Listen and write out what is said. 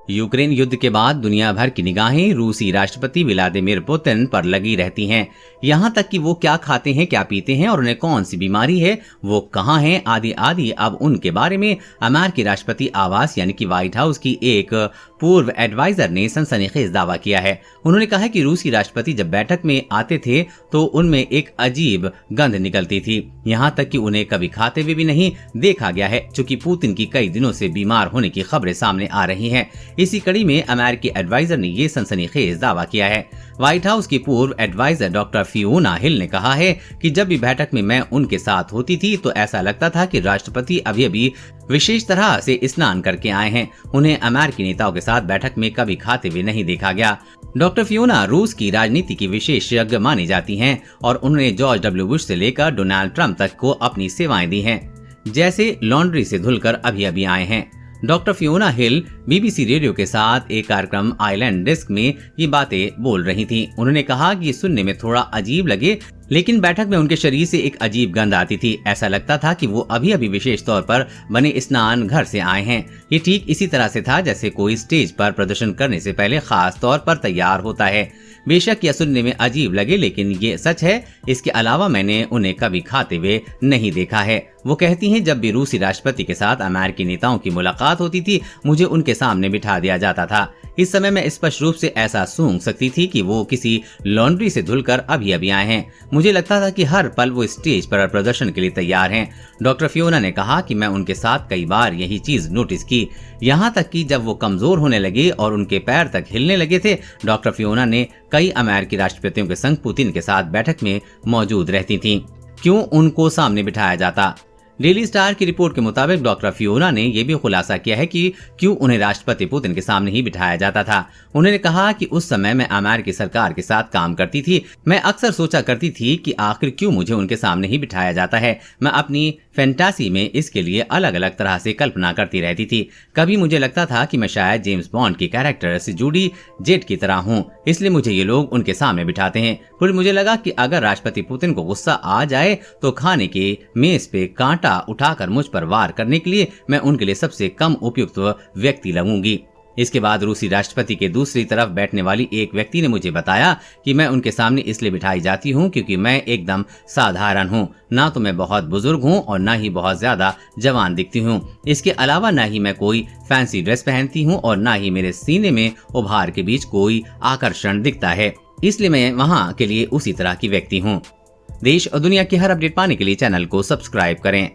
Ukraine युद्ध के बाद दुनिया भर की निगाहें रूसी राष्ट्रपति व्लादिमीर पुतिन पर लगी रहती हैं। यहाँ तक कि वो क्या खाते हैं, क्या पीते हैं और उन्हें कौन सी बीमारी है, वो कहाँ हैं, आदि आदि। अब उनके बारे में अमेरिकी राष्ट्रपति आवास यानी कि व्हाइट हाउस की एक पूर्व एडवाइजर ने सनसनीखेज दावा किया है। उन्होंने कहा है कि रूसी राष्ट्रपति जब बैठक में आते थे तो उनमें एक अजीब गंध निकलती थी। यहाँ तक कि उन्हें कभी खाते हुए भी नहीं देखा गया है, चूंकि पुतिन की कई दिनों से बीमार होने की खबरें सामने आ रही हैं। इसी कड़ी में अमेरिकी एडवाइजर ने ये सनसनीखेज दावा किया है। व्हाइट हाउस की पूर्व एडवाइजर डॉक्टर फियोना हिल ने कहा है कि जब भी बैठक में मैं उनके साथ होती थी तो ऐसा लगता था कि राष्ट्रपति अभी अभी विशेष तरह से स्नान करके आए हैं। उन्हें अमेरिकी नेताओं के साथ बैठक में कभी खाते हुए नहीं देखा गया। डॉक्टर फियोना रूस की राजनीति की विशेषज्ञ मानी जाती हैं और उन्होंने जॉर्ज डब्ल्यू बुश से लेकर डोनाल्ड ट्रंप तक को अपनी सेवाएं दी हैं, जैसे लॉन्ड्री से धुलकर अभी अभी आए हैं। डॉक्टर फियोना हिल बीबीसी रेडियो के साथ एक कार्यक्रम आइलैंड डिस्क में ये बातें बोल रही थी। उन्होंने कहा कि ये सुनने में थोड़ा अजीब लगे, लेकिन बैठक में उनके शरीर से एक अजीब गंध आती थी। ऐसा लगता था कि वो अभी अभी विशेष तौर पर बने स्नान घर से आए हैं। ये ठीक इसी तरह से था जैसे कोई स्टेज पर प्रदर्शन करने से पहले खास तौर पर तैयार होता है। बेशक यह सुनने में अजीब लगे, लेकिन ये सच है। इसके अलावा मैंने उन्हें कभी खाते हुए नहीं देखा है। वो कहती हैं, जब भी रूसी राष्ट्रपति के साथ अमेरिकी नेताओं की मुलाकात होती थी, मुझे उनके सामने बिठा दिया जाता था। इस समय मैं स्पष्ट रूप से ऐसा सूंघ सकती थी कि वो किसी लॉन्ड्री से धुलकर अभी अभी आए हैं। मुझे लगता था कि हर पल वो स्टेज पर प्रदर्शन के लिए तैयार हैं। डॉक्टर फियोना ने कहा कि मैं उनके साथ कई बार यही चीज नोटिस की, यहाँ तक कि जब वो कमजोर होने लगे और उनके पैर तक हिलने लगे थे। डॉक्टर फियोना ने कई अमेरिकी राष्ट्रपतियों के संग पुतिन के साथ बैठक में मौजूद रहती थीं। क्यों उनको सामने बिठाया जाता? डेली स्टार की रिपोर्ट के मुताबिक डॉक्टर फियोना ने यह भी खुलासा किया है कि क्यों उन्हें राष्ट्रपति पुतिन के सामने ही बिठाया जाता था। उन्होंने कहा कि उस समय मैं अमेरिकी सरकार के साथ काम करती थी। मैं अक्सर सोचा करती थी कि आखिर क्यों मुझे उनके सामने ही बिठाया जाता है। मैं अपनी फैंटासी में इसके लिए अलग अलग तरह से कल्पना करती रहती थी। कभी मुझे लगता था कि मैं शायद जेम्स बॉन्ड की कैरेक्टर से जुड़ी जेट की तरह हूँ, इसलिए मुझे ये लोग उनके सामने बिठाते हैं। फिर मुझे लगा कि अगर राष्ट्रपति पुतिन को गुस्सा आ जाए तो खाने के मेज पे कांटा उठाकर मुझ पर वार करने के लिए मैं उनके लिए सबसे कम उपयुक्त व्यक्ति लगूंगी। इसके बाद रूसी राष्ट्रपति के दूसरी तरफ बैठने वाली एक व्यक्ति ने मुझे बताया कि मैं उनके सामने इसलिए बिठाई जाती हूँ क्योंकि मैं एकदम साधारण हूँ। ना तो मैं बहुत बुजुर्ग हूँ और ना ही बहुत ज्यादा जवान दिखती हूँ। इसके अलावा ना ही मैं कोई फैंसी ड्रेस पहनती हूँ और ना ही मेरे सीने में उभार के बीच कोई आकर्षण दिखता है। इसलिए मैं वहाँ के लिए उसी तरह की व्यक्ति हूँ। देश और दुनिया की हर अपडेट पाने के लिए चैनल को सब्सक्राइब करें।